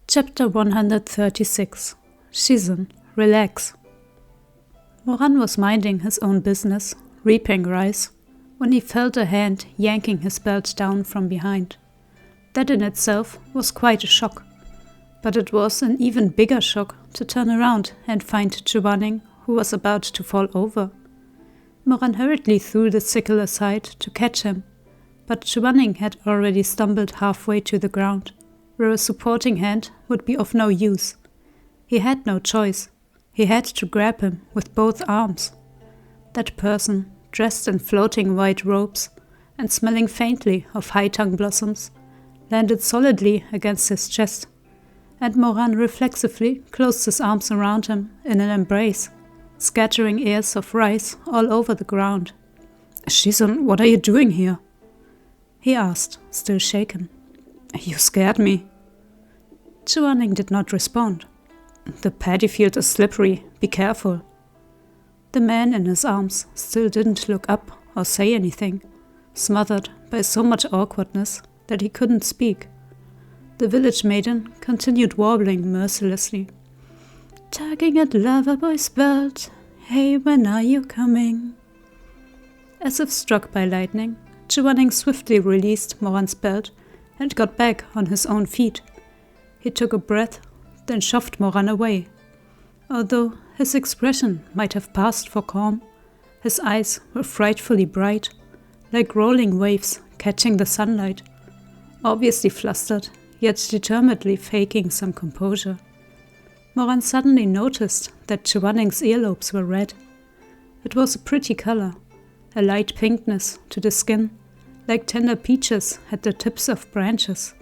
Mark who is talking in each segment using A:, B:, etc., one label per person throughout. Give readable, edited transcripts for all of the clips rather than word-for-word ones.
A: Chapter 136. Shizun, relax. Moran was minding his own business, reaping rice, when he felt a hand yanking his belt down from behind. That in itself was quite a shock, but it was an even bigger shock to turn around and find Chu Wanning, who was about to fall over. Moran hurriedly threw the sickle aside to catch him, but Chu Wanning had already stumbled halfway to the ground, where a supporting hand would be of no use. He had no choice. He had to grab him with both arms. That person, dressed in floating white robes and smelling faintly of high-tongue blossoms, landed solidly against his chest, and Moran reflexively closed his arms around him in an embrace, scattering ears of rice all over the ground. "Shizun, what are you doing here?" he asked, still shaken. "You scared me." Chu Wanning did not respond. "The paddy field is slippery, be careful." The man in his arms still didn't look up or say anything, smothered by so much awkwardness that he couldn't speak. The village maiden continued warbling mercilessly. "Tugging at lover boy's belt, hey, when are you coming?" As if struck by lightning, Chu Wanning swiftly released Moran's belt and got back on his own feet. He took a breath, then shoved Moran away. Although his expression might have passed for calm, his eyes were frightfully bright, like rolling waves catching the sunlight, obviously flustered, yet determinedly faking some composure. Moran suddenly noticed that Chu Wanning's earlobes were red. It was a pretty color, a light pinkness to the skin, like tender peaches at the tips of branches.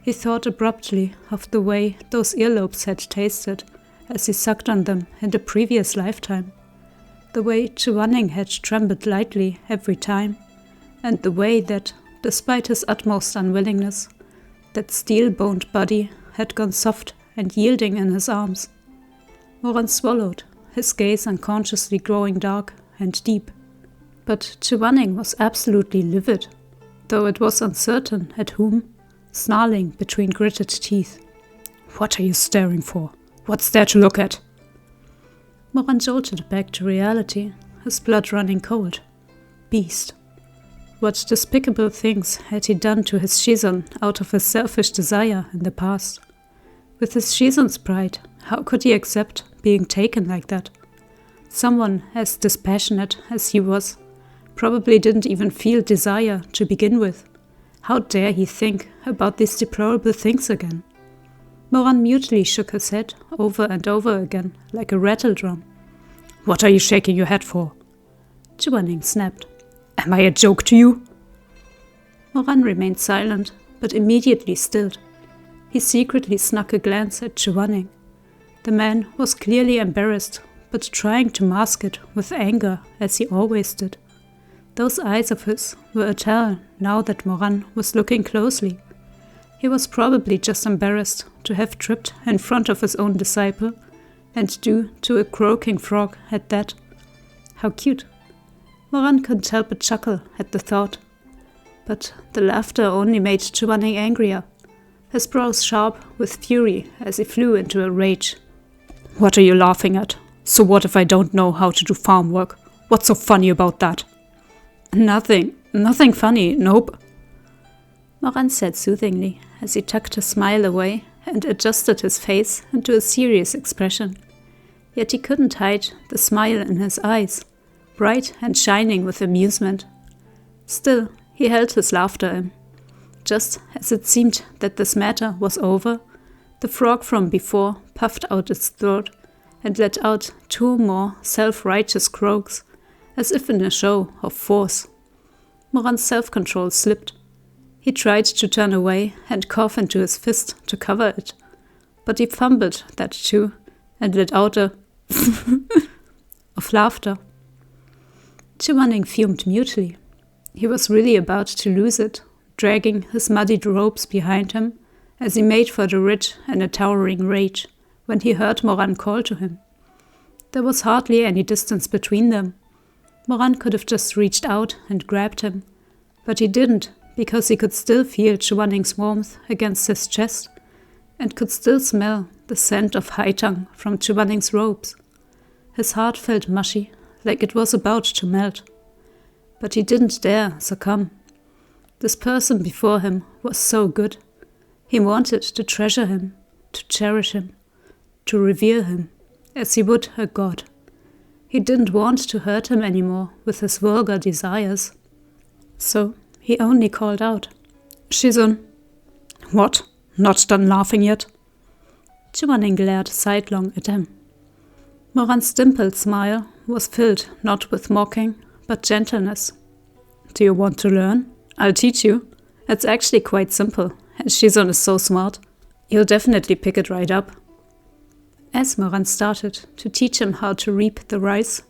A: He thought abruptly of the way those earlobes had tasted as he sucked on them in the previous lifetime, the way Chu Wanning had trembled lightly every time, and the way that, despite his utmost unwillingness, that steel-boned body had gone soft and yielding in his arms. Moran swallowed, his gaze unconsciously growing dark and deep. But Chu Wanning was absolutely livid, though it was uncertain at whom, snarling between gritted teeth. "What are you staring for? What's there to look at?" Moran jolted back to reality, his blood running cold. Beast. What despicable things had he done to his Shizun out of his selfish desire in the past? With his Shizun's pride, how could he accept being taken like that? Someone as dispassionate as he was probably didn't even feel desire to begin with. How dare he think about these deplorable things again? Moran mutely shook his head over and over again, like a rattle drum. "What are you shaking your head for?" Chu Wanning snapped. "Am I a joke to you?" Moran remained silent, but immediately stilled. He secretly snuck a glance at Chu Wanning. The man was clearly embarrassed, but trying to mask it with anger, as he always did. Those eyes of his were a tell now that Moran was looking closely. He was probably just embarrassed to have tripped in front of his own disciple, and due to a croaking frog at that. How cute. Moran couldn't help but chuckle at the thought. But the laughter only made Chu Wanning angrier, his brows sharp with fury as he flew into a rage. "What are you laughing at? So what if I don't know how to do farm work? What's so funny about that?" Nothing funny, nope," Moran said soothingly as he tucked his smile away and adjusted his face into a serious expression. Yet he couldn't hide the smile in his eyes, bright and shining with amusement. Still, he held his laughter in. Just as it seemed that this matter was over, the frog from before puffed out its throat and let out 2 more self-righteous croaks, as if in a show of force. Moran's self-control slipped. He tried to turn away and cough into his fist to cover it, but he fumbled that too and let out a of laughter. Chu Wanning fumed mutely. He was really about to lose it, dragging his muddied robes behind him as he made for the ridge in a towering rage, when he heard Moran call to him. There was hardly any distance between them. Moran could have just reached out and grabbed him, but he didn't because he could still feel Chu Wanning's warmth against his chest, and could still smell the scent of high-tongue from Chu Wanning's robes. His heart felt mushy, like it was about to melt. But he didn't dare succumb. This person before him was so good. He wanted to treasure him, to cherish him, to revere him, as he would a god. He didn't want to hurt him anymore with his vulgar desires. So he only called out, "Shizun." "What? Not done laughing yet?" Chu Wanning glared sidelong at him. Moran's dimpled smile was filled not with mocking, but gentleness. "Do you want to learn? I'll teach you. It's actually quite simple, and Shizun is so smart. You'll definitely pick it right up." As Moran started to teach him how to reap the rice,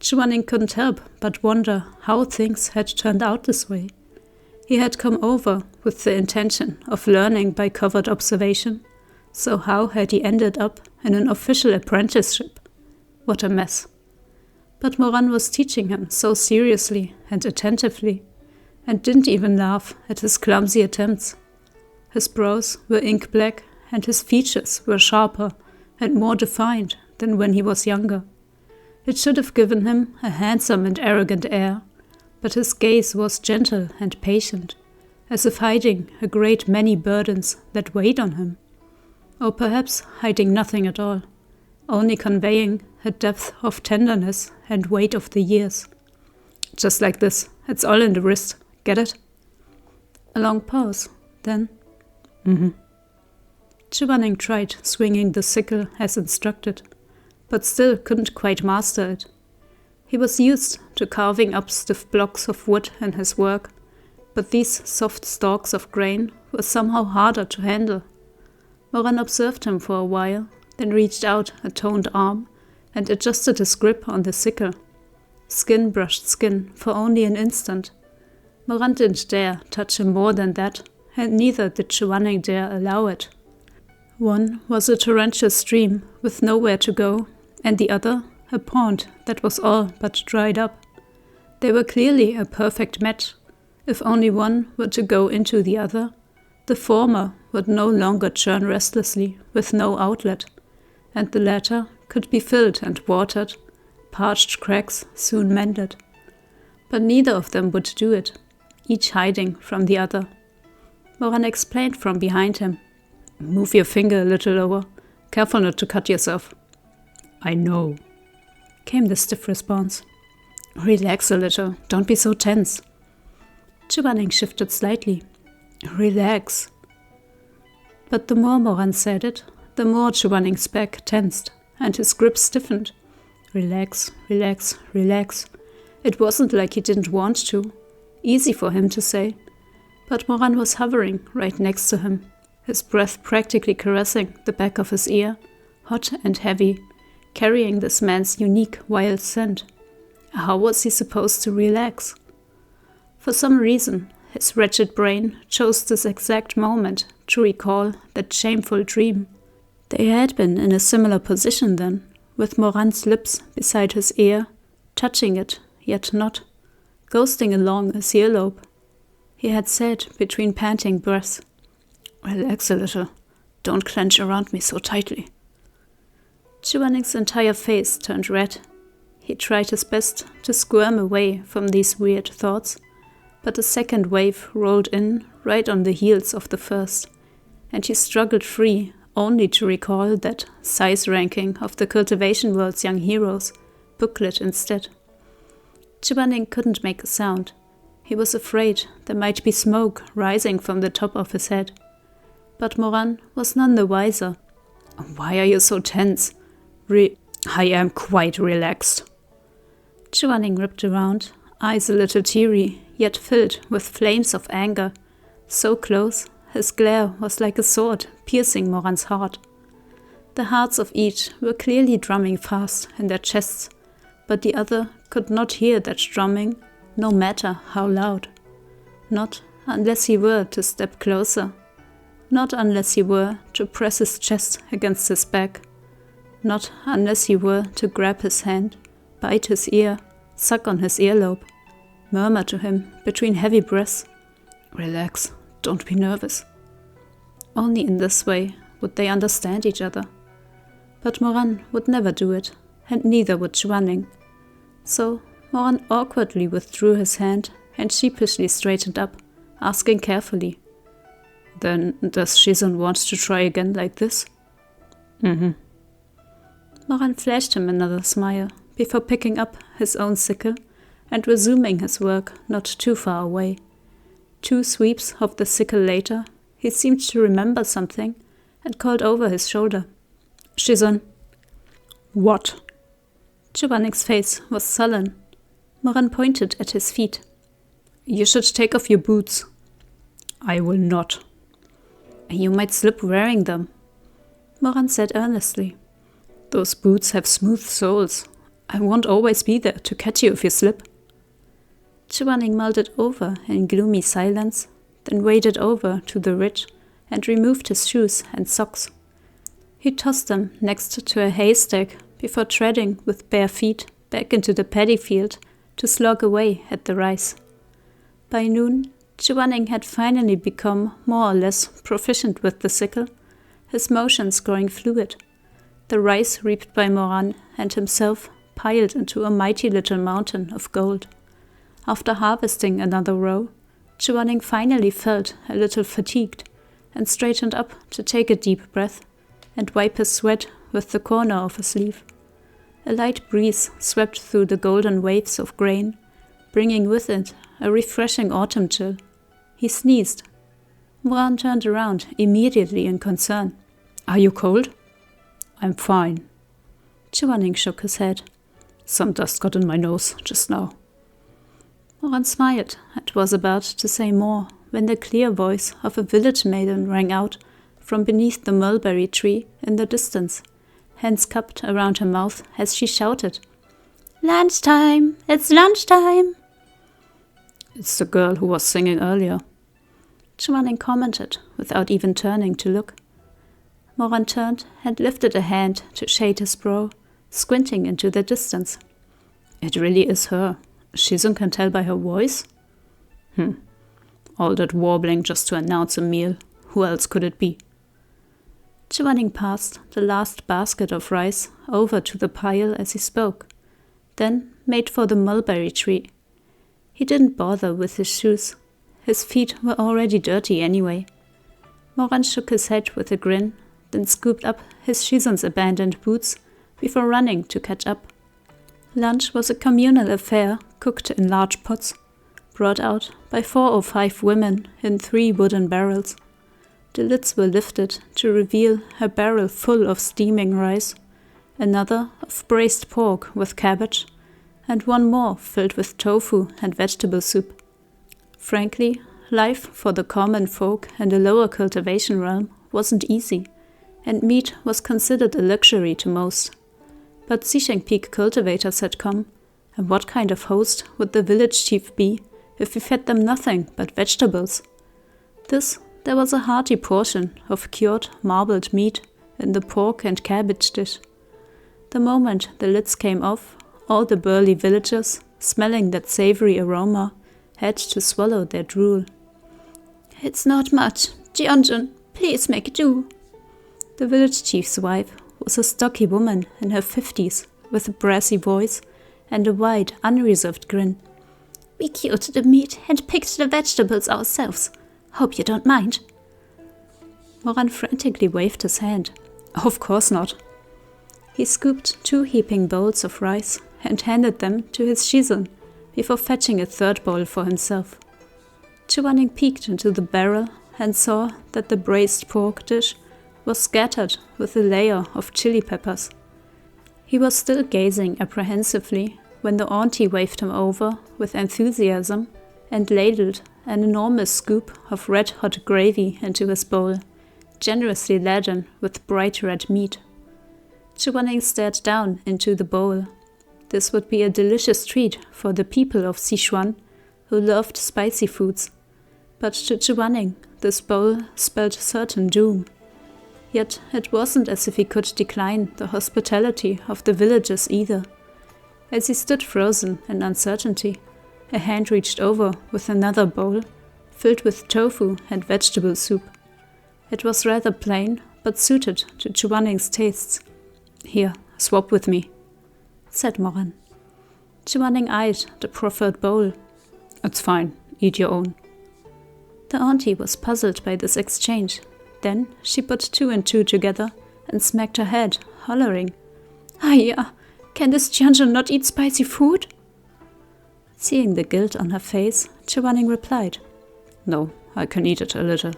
A: Chu Wanning couldn't help but wonder how things had turned out this way. He had come over with the intention of learning by covert observation, so how had he ended up in an official apprenticeship? What a mess. But Moran was teaching him so seriously and attentively, and didn't even laugh at his clumsy attempts. His brows were ink black, and his features were sharper and more defined than when he was younger. It should have given him a handsome and arrogant air, but his gaze was gentle and patient, as if hiding a great many burdens that weighed on him. Or perhaps hiding nothing at all, only conveying a depth of tenderness and weight of the years. "Just like this, it's all in the wrist, get it?" A long pause, then, Chu Wanning tried swinging the sickle as instructed, but still couldn't quite master it. He was used to carving up stiff blocks of wood in his work, but these soft stalks of grain were somehow harder to handle. Moran observed him for a while, then reached out a toned arm and adjusted his grip on the sickle. Skin brushed skin for only an instant. Moran didn't dare touch him more than that, and neither did Chu Wanning dare allow it. One was a torrential stream with nowhere to go, and the other a pond that was all but dried up. They were clearly a perfect match. If only one were to go into the other, the former would no longer churn restlessly with no outlet, and the latter could be filled and watered, parched cracks soon mended. But neither of them would do it, each hiding from the other. Moran explained from behind him, "Move your finger a little lower. Careful not to cut yourself." "I know," came the stiff response. "Relax a little. Don't be so tense." Chu Wanning shifted slightly. "Relax." But the more Moran said it, the more Chu Wanning's back tensed, and his grip stiffened. Relax, relax, relax. It wasn't like he didn't want to. Easy for him to say. But Moran was hovering right next to him, his breath practically caressing the back of his ear, hot and heavy, carrying this man's unique wild scent. How was he supposed to relax? For some reason, his wretched brain chose this exact moment to recall that shameful dream. They had been in a similar position then, with Moran's lips beside his ear, touching it, yet not, ghosting along his earlobe. He had said between panting breaths, "Relax a little. Don't clench around me so tightly." Chu Wanning's entire face turned red. He tried his best to squirm away from these weird thoughts, but a second wave rolled in right on the heels of the first, and he struggled free only to recall that size ranking of the Cultivation World's Young Heroes booklet instead. Chu Wanning couldn't make a sound. He was afraid there might be smoke rising from the top of his head. But Moran was none the wiser. "Why are you so tense?" "I am quite relaxed." Chu Wanning ripped around, eyes a little teary, yet filled with flames of anger. So close, his glare was like a sword piercing Moran's heart. The hearts of each were clearly drumming fast in their chests, but the other could not hear that drumming, no matter how loud. Not unless he were to step closer. Not unless he were to press his chest against his back. Not unless he were to grab his hand, bite his ear, suck on his earlobe, murmur to him between heavy breaths, "Relax, don't be nervous." Only in this way would they understand each other? But Moran would never do it, and neither would Chu Wanning. So Moran awkwardly withdrew his hand and sheepishly straightened up, asking carefully, "Then does Shizun want to try again like this?" "Mm-hmm." Moran flashed him another smile before picking up his own sickle and resuming his work not too far away. 2 sweeps of the sickle later, he seemed to remember something and called over his shoulder, "Shizun." "What?" Chu Wanning's face was sullen. Moran pointed at his feet. "You should take off your boots." "I will not." "You might slip wearing them," Moran said earnestly. "Those boots have smooth soles. I won't always be there to catch you if you slip." Chu Wanning mulled it over in gloomy silence, then waded over to the ridge and removed his shoes and socks. He tossed them next to a haystack before treading with bare feet back into the paddy field to slog away at the rice. By noon, Chu Wanning had finally become more or less proficient with the sickle, his motions growing fluid. The rice reaped by Moran and himself piled into a mighty little mountain of gold. After harvesting another row, Chu Wanning finally felt a little fatigued and straightened up to take a deep breath and wipe his sweat with the corner of a sleeve. A light breeze swept through the golden waves of grain, bringing with it a refreshing autumn chill. He sneezed. Moran turned around immediately in concern. "Are you cold?" "I'm fine." Chu Wanning shook his head. "Some dust got in my nose just now." Moran smiled and was about to say more when the clear voice of a village maiden rang out from beneath the mulberry tree in the distance, hands cupped around her mouth as she shouted, "Lunchtime! It's lunchtime!" "It's the girl who was singing earlier," Chu Wanning commented without even turning to look. Moran turned and lifted a hand to shade his brow, squinting into the distance. "It really is her. Shizun can tell by her voice?" All that warbling just to announce a meal. Who else could it be?" Chu Wanning passed the last basket of rice over to the pile as he spoke, then made for the mulberry tree. He didn't bother with his shoes. His feet were already dirty anyway. Moran shook his head with a grin, then scooped up his Shizun's abandoned boots before running to catch up. Lunch was a communal affair cooked in large pots, brought out by 4 or 5 women in 3 wooden barrels. The lids were lifted to reveal a barrel full of steaming rice, another of braised pork with cabbage, and one more filled with tofu and vegetable soup. Frankly, life for the common folk in the lower cultivation realm wasn't easy, and meat was considered a luxury to most. But Xisheng Peak cultivators had come, and what kind of host would the village chief be if he fed them nothing but vegetables? There was a hearty portion of cured marbled meat in the pork and cabbage dish. The moment the lids came off, all the burly villagers, smelling that savory aroma, had to swallow their drool. "It's not much. Jeonjun, please make do." The village chief's wife was a stocky woman in her 50s with a brassy voice and a wide, unreserved grin. "We cured the meat and picked the vegetables ourselves. Hope you don't mind." Moran frantically waved his hand. "Of course not." He scooped 2 heaping bowls of rice and handed them to his Shizun before fetching a 3rd bowl for himself. Chu Wanning peeked into the barrel and saw that the braised pork dish was scattered with a layer of chili peppers. He was still gazing apprehensively when the auntie waved him over with enthusiasm and ladled an enormous scoop of red-hot gravy into his bowl, generously laden with bright red meat. Chu Wanning stared down into the bowl. This would be a delicious treat for the people of Sichuan, who loved spicy foods. But to Chu Wanning, this bowl spelled certain doom. Yet it wasn't as if he could decline the hospitality of the villagers either. As he stood frozen in uncertainty, a hand reached over with another bowl, filled with tofu and vegetable soup. It was rather plain, but suited to Chu Wanning's tastes. "Here, swap with me," said Moran. Chu Wanning eyed the proffered bowl. "It's fine, eat your own." The auntie was puzzled by this exchange. Then she put 2 and 2 together and smacked her head, hollering, "Aya, can this Jianzhen not eat spicy food?" Seeing the guilt on her face, Chu Wanning replied, "No, I can eat it a little."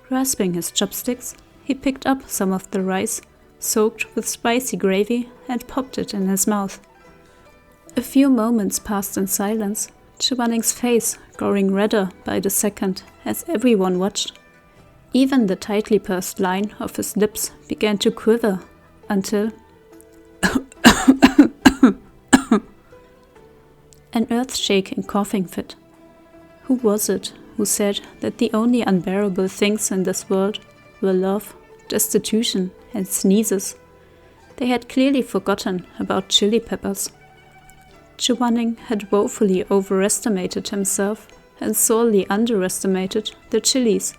A: Grasping his chopsticks, he picked up some of the rice, soaked with spicy gravy, and popped it in his mouth. A few moments passed in silence, Chu Wanning's face growing redder by the second as everyone watched. Even the tightly pursed line of his lips began to quiver until an earth-shaking coughing fit. Who was it who said that the only unbearable things in this world were love, destitution, and sneezes? They had clearly forgotten about chili peppers. Chu Wanning had woefully overestimated himself and sorely underestimated the chilies,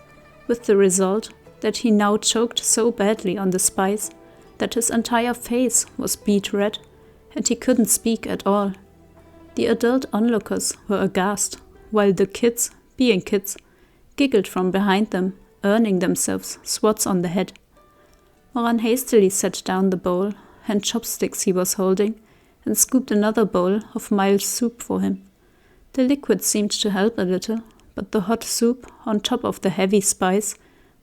A: with the result that he now choked so badly on the spice that his entire face was beet red and he couldn't speak at all. The adult onlookers were aghast, while the kids, being kids, giggled from behind them, earning themselves swats on the head. Moran hastily set down the bowl and chopsticks he was holding and scooped another bowl of mild soup for him. The liquid seemed to help a little, but the hot soup on top of the heavy spice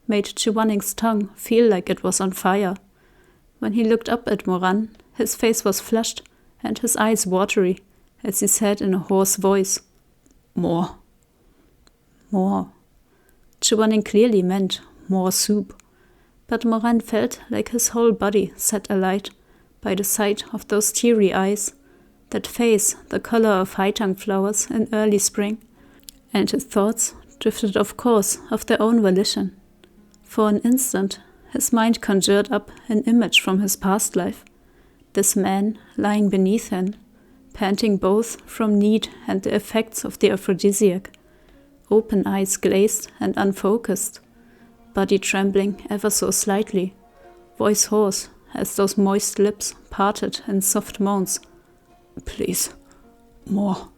A: made Chu Wanning's tongue feel like it was on fire. When he looked up at Moran, his face was flushed and his eyes watery, as he said in a hoarse voice, "More." More. Chu Wanning clearly meant more soup, but Moran felt like his whole body set alight by the sight of those teary eyes, that face the color of haitang flowers in early spring, and his thoughts drifted off course of their own volition. For an instant, his mind conjured up an image from his past life, this man lying beneath him, panting both from need and the effects of the aphrodisiac, open eyes glazed and unfocused, body trembling ever so slightly, voice hoarse as those moist lips parted in soft moans. "Please, more."